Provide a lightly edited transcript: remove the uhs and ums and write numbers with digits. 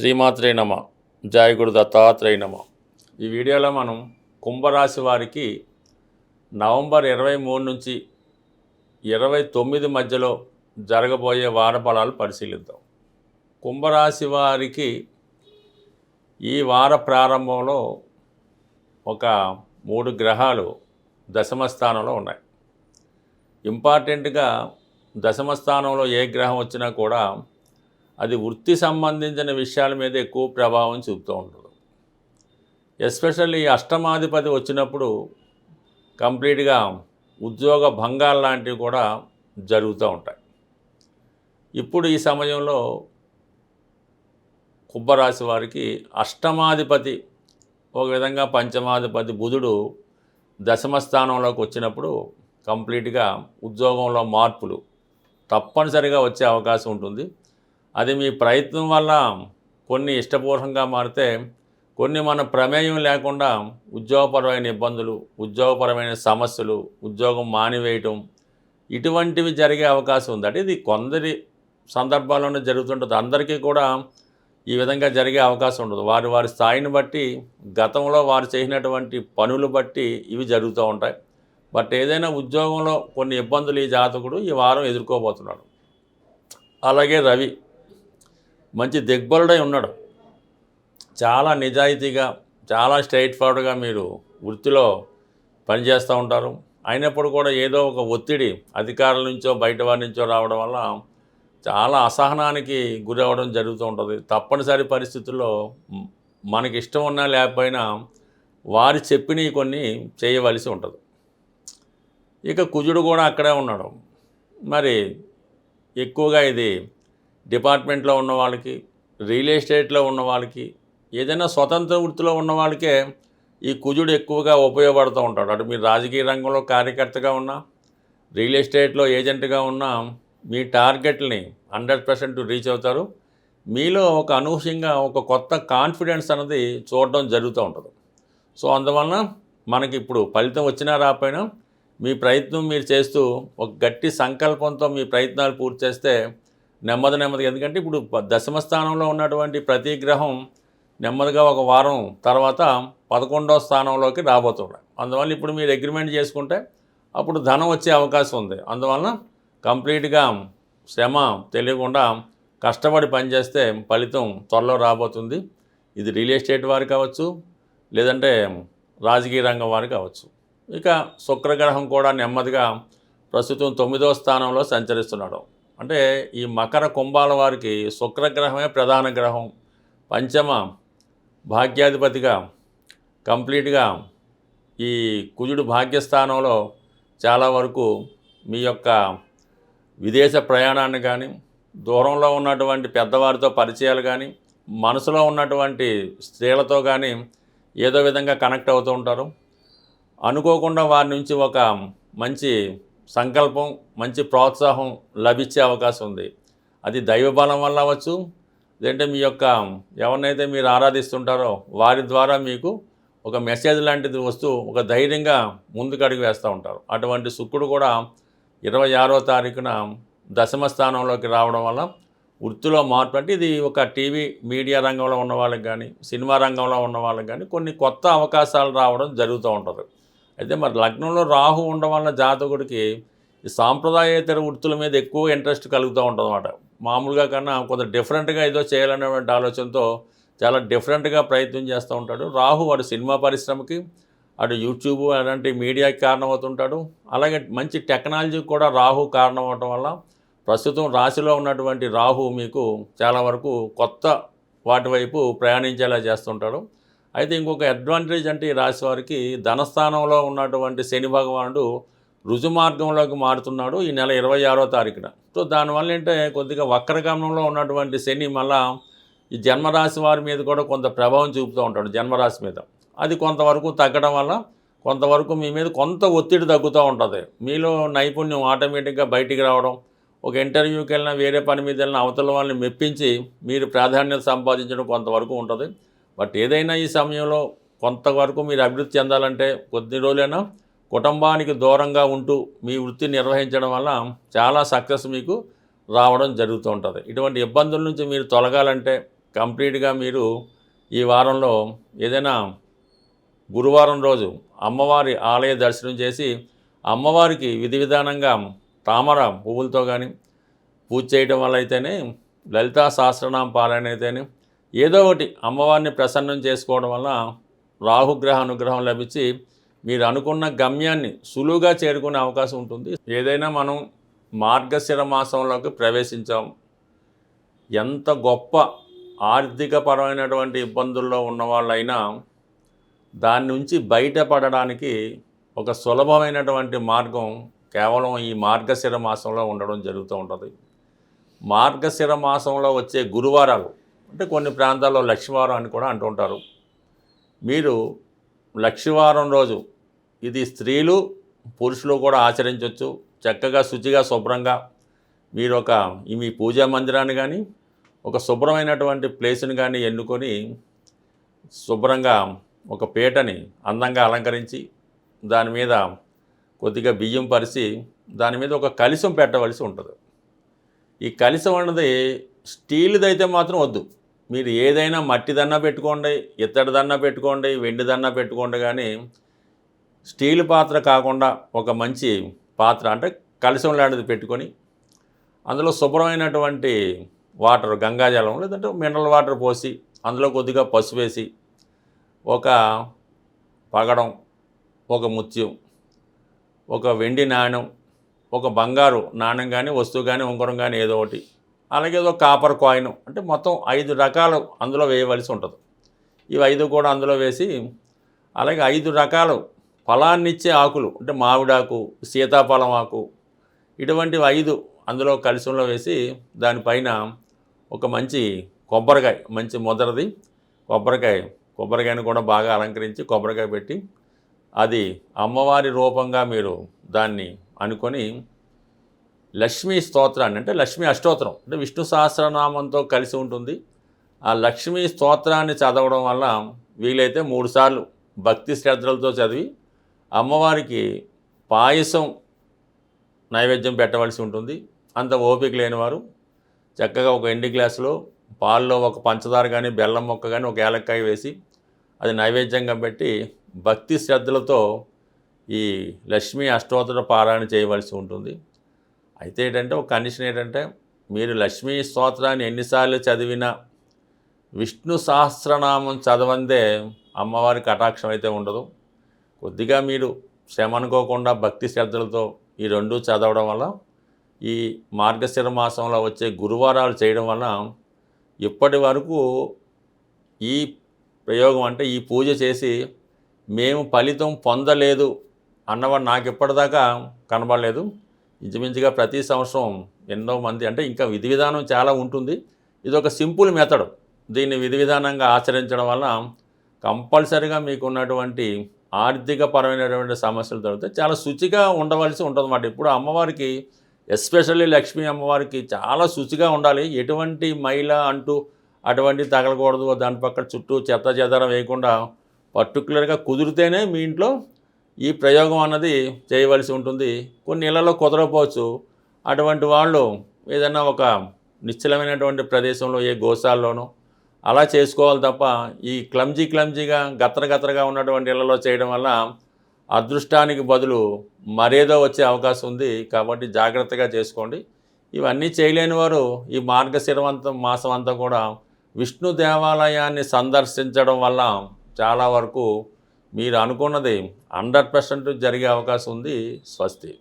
శ్రీమాత్రే నమ. జయ గురు దత్తాత్రేయ నమ. ఈ వీడియోలో మనం కుంభరాశి వారికి నవంబర్ 23 నుంచి 29 మధ్యలో జరగబోయే వార ఫలాలు పరిశీలిద్దాం. కుంభరాశి వారికి ఈ వార ప్రారంభంలో ఒక 3 గ్రహాలు దశమ స్థానంలో ఉన్నాయి. ఇంపార్టెంట్గా దశమ స్థానంలో ఏ గ్రహం వచ్చినా కూడా అది వృత్తి సంబంధించిన విషయాల మీద ఎక్కువ ప్రభావం చూపుతూ ఉంటుంది. ఎస్పెషల్లీ అష్టమాధిపతి వచ్చినప్పుడు కంప్లీట్గా ఉద్యోగ భంగాలు లాంటివి కూడా జరుగుతూ ఉంటాయి. ఇప్పుడు ఈ సమయంలో కుంభరాశి వారికి అష్టమాధిపతి ఒక విధంగా పంచమాధిపతి బుధుడు దశమ స్థానంలోకి వచ్చినప్పుడు కంప్లీట్గా ఉద్యోగంలో మార్పులు తప్పనిసరిగా వచ్చే అవకాశం ఉంటుంది. అది మీ ప్రయత్నం వల్ల కొన్ని ఇష్టపూర్వకంగా మారితే, కొన్ని మన ప్రమేయం లేకుండా ఉద్యోగపరమైన ఇబ్బందులు, ఉద్యోగపరమైన సమస్యలు, ఉద్యోగం మానివేయటం ఇటువంటివి జరిగే అవకాశం ఉంది. అంటే ఇది కొందరి సందర్భాల్లోనే జరుగుతుంటుంది. అందరికీ కూడా ఈ విధంగా జరిగే అవకాశం ఉండదు. వారి వారి స్థాయిని బట్టి, గతంలో వారు చేసినటువంటి పనులు బట్టి ఇవి జరుగుతూ ఉంటాయి. బట్ ఏదైనా ఉద్యోగంలో కొన్ని ఇబ్బందులు ఈ జాతకుడు ఈ వారం ఎదుర్కోబోతున్నాడు. అలాగే రవి మంచి దిగ్బలుడై ఉన్నాడు. చాలా నిజాయితీగా, చాలా స్ట్రైట్ ఫార్వర్డ్గా మీరు వృత్తిలో పనిచేస్తూ ఉంటారు. అయినప్పుడు కూడా ఏదో ఒక ఒత్తిడి అధికారుల నుంచో బయట వారి నుంచో రావడం వల్ల చాలా అసహనానికి గురి అవ్వడం జరుగుతూ ఉంటుంది. తప్పనిసరి పరిస్థితుల్లో మనకి ఇష్టం ఉన్నా లేకపోయినా వారి చెప్పినవి కొన్ని చేయవలసి ఉంటుంది. ఇక కుజుడు కూడా అక్కడే ఉన్నాడు. మరి ఎక్కువగా ఇది డిపార్ట్మెంట్లో ఉన్న వాళ్ళకి, రియల్ ఎస్టేట్లో ఉన్న వాళ్ళకి, ఏదైనా స్వతంత్ర వృత్తిలో ఉన్న వాళ్ళకే ఈ కుజుడు ఎక్కువగా ఉపయోగపడుతూ ఉంటాడు. అటు మీరు రాజకీయ రంగంలో కార్యకర్తగా ఉన్నా, రియల్ ఎస్టేట్లో ఏజెంట్గా ఉన్నా మీ టార్గెట్ని 100% రీచ్ అవుతారు. మీలో ఒక అనూహ్యంగా ఒక కొత్త కాన్ఫిడెన్స్ అన్నది చూడడం జరుగుతూ ఉంటుంది. సో అందువలన మనకి ఇప్పుడు ఫలితం వచ్చినా రాకపోయినా మీ ప్రయత్నం మీరు చేస్తూ ఒక గట్టి సంకల్పంతో మీ ప్రయత్నాలు పూర్తి చేస్తే నెమ్మదిగా, ఎందుకంటే ఇప్పుడు దశమ స్థానంలో ఉన్నటువంటి ప్రతి గ్రహం నెమ్మదిగా ఒక వారం తర్వాత 11వ స్థానంలోకి రాబోతున్నాయి. అందువల్ల ఇప్పుడు మీరు అగ్రిమెంట్ చేసుకుంటే అప్పుడు ధనం వచ్చే అవకాశం ఉంది. అందువలన కంప్లీట్గా శ్రమ తెలియకుండా కష్టపడి పనిచేస్తే ఫలితం త్వరలో రాబోతుంది. ఇది రియల్ ఎస్టేట్ వారు కావచ్చు, లేదంటే రాజకీయ రంగం వారు కావచ్చు. ఇక శుక్రగ్రహం కూడా నెమ్మదిగా ప్రస్తుతం 9వ స్థానంలో సంచరిస్తున్నాడు. అంటే ఈ మకర కుంభాల వారికి శుక్రగ్రహమే ప్రధాన గ్రహం, పంచమ భాగ్యాధిపతిగా కంప్లీట్గా ఈ కుజుడు భాగ్యస్థానంలో చాలా వరకు మీ యొక్క విదేశ ప్రయాణాన్ని కానీ, దూరంలో ఉన్నటువంటి పెద్దవారితో పరిచయాలు కానీ, మనసులో ఉన్నటువంటి స్త్రీలతో కానీ ఏదో విధంగా కనెక్ట్ అవుతూ ఉంటారు. అనుకోకుండా వారి నుంచి ఒక మంచి సంకల్పం, మంచి ప్రోత్సాహం లభించే అవకాశం ఉంది. అది దైవబలం వల్ల అవ్వచ్చు, లేదంటే మీ యొక్క ఎవరినైతే మీరు ఆరాధిస్తుంటారో వారి ద్వారా మీకు ఒక మెసేజ్ లాంటిది వస్తూ ఒక ధైర్యంగా ముందుకు అడుగు వేస్తూ ఉంటారు. అటువంటి శుక్రుడు కూడా 26వ తారీఖున దశమ స్థానంలోకి రావడం వల్ల వృత్తిలో మార్పు, అంటే ఇది ఒక టీవీ మీడియా రంగంలో ఉన్న వాళ్ళకి కానీ, సినిమా రంగంలో ఉన్న వాళ్ళకి కానీ కొన్ని కొత్త అవకాశాలు రావడం జరుగుతూ ఉంటుంది. అయితే మరి లగ్నంలో రాహు ఉండడం వల్ల జాతకుడికి ఈ సాంప్రదాయేతర వృత్తుల మీద ఎక్కువ ఇంట్రెస్ట్ కలుగుతూ ఉంటుంది అన్నమాట. మామూలుగా కన్నా కొంత డిఫరెంట్గా ఏదో చేయాలనేటువంటి ఆలోచనతో చాలా డిఫరెంట్గా ప్రయత్నం చేస్తూ ఉంటాడు. రాహు అటు సినిమా పరిశ్రమకి, అటు యూట్యూబ్ అలాంటి మీడియాకి కారణమవుతుంటాడు. అలాగే మంచి టెక్నాలజీకి కూడా రాహు కారణం అవటం వల్ల ప్రస్తుతం రాశిలో ఉన్నటువంటి రాహు మీకు చాలా వరకు కొత్త వాటి వైపు ప్రయాణించేలా చేస్తుంటాడు. అయితే ఇంకొక అడ్వాంటేజ్ అంటే ఈ రాశి వారికి ధనస్థానంలో ఉన్నటువంటి శని భగవానుడు రుజుమార్గంలోకి మారుతున్నాడు ఈ నెల 26వ తారీఖున. సో దానివల్ల ఏంటంటే కొద్దిగా వక్రగమనంలో ఉన్నటువంటి శని మళ్ళా ఈ జన్మరాశి వారి మీద కూడా కొంత ప్రభావం చూపుతూ ఉంటాడు జన్మరాశి మీద. అది కొంతవరకు తగ్గడం వల్ల కొంతవరకు మీ మీద కొంత ఒత్తిడి తగ్గుతూ ఉంటుంది. మీలో నైపుణ్యం ఆటోమేటిక్గా బయటికి రావడం, ఒక ఇంటర్వ్యూకి వెళ్ళినా, వేరే పని మీద వెళ్ళినా అవతల వాళ్ళని మెప్పించి మీరు ప్రాధాన్యత సంపాదించడం కొంతవరకు ఉంటుంది. బట్ ఏదైనా ఈ సమయంలో కొంతవరకు మీరు అభివృద్ధి చెందాలంటే కొద్ది రోజులైనా కుటుంబానికి దూరంగా ఉంటూ మీ వృత్తి నిర్వహించడం వల్ల చాలా సక్సెస్ మీకు రావడం జరుగుతూ ఉంటుంది. ఇటువంటి ఇబ్బందుల నుంచి మీరు తొలగాలంటే కంప్లీట్గా మీరు ఈ వారంలో ఏదైనా గురువారం రోజు అమ్మవారి ఆలయ దర్శనం చేసి అమ్మవారికి విధి విధానంగా తామర పువ్వులతో కానీ పూజ చేయడం వల్ల అయితేనే, లలితా సహస్రనామ పారాయణ అయితేనే, ఏదో ఒకటి అమ్మవారిని ప్రసన్నం చేసుకోవడం వల్ల రాహుగ్రహ అనుగ్రహం లభించి మీరు అనుకున్న గమ్యాన్ని సులువుగా చేరుకునే అవకాశం ఉంటుంది. ఏదైనా మనం మార్గశిర మాసంలోకి ప్రవేశించాం, ఎంత గొప్ప ఆర్థికపరమైనటువంటి ఇబ్బందుల్లో ఉన్నవాళ్ళైనా దాని నుంచి బయటపడడానికి ఒక సులభమైనటువంటి మార్గం కేవలం ఈ మార్గశిర మాసంలో ఉండడం జరుగుతూ ఉంటుంది. మార్గశిర మాసంలో వచ్చే గురువారాలు అంటే కొన్ని ప్రాంతాల్లో లక్షవారం అని కూడా అంటుంటారు. మీరు లక్షవారం రోజు ఇది స్త్రీలు పురుషులు కూడా ఆచరించవచ్చు. చక్కగా శుచిగా శుభ్రంగా మీరు మీ పూజా మందిరాన్ని కానీ ఒక శుభ్రమైనటువంటి ప్లేస్ని కానీ ఎన్నుకొని శుభ్రంగా ఒక పీటని అందంగా అలంకరించి దాని మీద కొద్దిగా బియ్యం పరిచి దాని మీద ఒక కలశం పెట్టవలసి ఉంటుంది. ఈ కలశం అన్నది స్టీల్దైతే మాత్రం వద్దు. మీరు ఏదైనా మట్టిదన్నా పెట్టుకోండి, ఇత్తడిదన్నా పెట్టుకోండి, వెండిదన్నా పెట్టుకోండి, కానీ స్టీల్ పాత్ర కాకుండా ఒక మంచి పాత్ర అంటే కలశం లాంటిది పెట్టుకొని అందులో శుభ్రమైనటువంటి వాటర్, గంగాజలం లేదంటే మినరల్ వాటర్ పోసి అందులో కొద్దిగా పసుపు వేసి ఒక పగడం, ఒక ముత్యం, ఒక వెండి నాణ్యం, ఒక బంగారు నాణ్యం కానీ వస్తువు కానీ ఉంగరం కానీ ఏదో ఒకటి, అలాగే ఏదో కాపర్ కాయిన్ అంటే మొత్తం 5 రకాలు అందులో వేయవలసి ఉంటుంది. ఇవి 5 కూడా అందులో వేసి అలాగే 5 రకాలు ఫలాన్నిచ్చే ఆకులు అంటే మామిడాకు, సీతాఫలం ఆకు, ఇటువంటివి 5 అందులో కలశంలో వేసి దానిపైన ఒక మంచి కొబ్బరికాయ, మంచి మొదటిది కొబ్బరికాయను కూడా బాగా అలంకరించి కొబ్బరికాయ పెట్టి అది అమ్మవారి రూపంగా మీరు దాన్ని అనుకొని లక్ష్మీ స్తోత్రాన్ని అంటే లక్ష్మీ అష్టోత్తరం అంటే విష్ణు సహస్రనామంతో కలిసి ఉంటుంది. ఆ లక్ష్మీ స్తోత్రాన్ని చదవడం వల్ల వీలైతే 3 సార్లు భక్తి శ్రద్ధలతో చదివి అమ్మవారికి పాయసం నైవేద్యం పెట్టవలసి ఉంటుంది. అంత ఓపిక లేనివారు చక్కగా ఒక ఎండి గ్లాసులో పాల్లో ఒక పంచదార కానీ బెల్లం మొక్క కానీ ఒక ఏలక్కాయ వేసి అది నైవేద్యంగా పెట్టి భక్తి శ్రద్ధలతో ఈ లక్ష్మీ అష్టోత్తర పారాయణ చేయవలసి ఉంటుంది. అయితే ఏంటంటే ఒక కండిషన్ ఏంటంటే మీరు లక్ష్మీ స్తోత్రాన్ని ఎన్నిసార్లు చదివినా విష్ణు సహస్రనామం చదవందే అమ్మవారి కటాక్షం అయితే ఉండదు. కొద్దిగా మీరు శ్రమ అనుకోకుండా భక్తి శ్రద్ధలతో ఈ 2 చదవడం వల్ల ఈ మార్గశిర మాసంలో వచ్చే గురువారాలు చేయడం వల్ల ఇప్పటి వరకు ఈ ప్రయోగం అంటే ఈ పూజ చేసి మేము ఫలితం పొందలేదు అన్నవాడు నాకు ఇప్పటిదాకా కనబడలేదు. ఇంచుమించుగా ప్రతి సంవత్సరం ఎన్నో మంది అంటే ఇంకా విధి విధానం చాలా ఉంటుంది. ఇది ఒక సింపుల్ మెథడ్. దీన్ని విధి విధానంగా ఆచరించడం వల్ల కంపల్సరీగా మీకు ఉన్నటువంటి ఆర్థిక పరమైనటువంటి సమస్యలు తగ్గుతాయి. చాలా శుచిగా ఉండవలసి ఉంటుంది అన్నమాట. ఇప్పుడు అమ్మవారికి ఎస్పెషల్లీ లక్ష్మీ అమ్మవారికి చాలా శుచిగా ఉండాలి. ఎటువంటి మైల అంటూ అటువంటి తగలకూడదు. దాని పక్కన చుట్టూ చెత్త చెదారం వేయకుండా పర్టికులర్గా కుదిరితేనే మీ ఇంట్లో ఈ ప్రయోగం అన్నది చేయవలసి ఉంటుంది. కొన్ని ఇళ్లలో కుదరకపోవచ్చు. అటువంటి వాళ్ళు ఏదైనా ఒక నిశ్చలమైనటువంటి ప్రదేశంలో ఏ గోశాలలోనో అలా చేసుకోవాలి తప్ప ఈ క్లమ్జీగా గత్తరగా ఉన్నటువంటి ఇళ్లలో చేయడం వల్ల అదృష్టానికి బదులు మరేదో వచ్చే అవకాశం ఉంది. కాబట్టి జాగ్రత్తగా చేసుకోండి. ఇవన్నీ చేయలేని వారు ఈ మాసం అంతా కూడా విష్ణు దేవాలయాన్ని సందర్శించడం వల్ల చాలా వరకు మీరు అనుకున్నది 100% జరిగే అవకాశం ఉంది. స్వస్తి.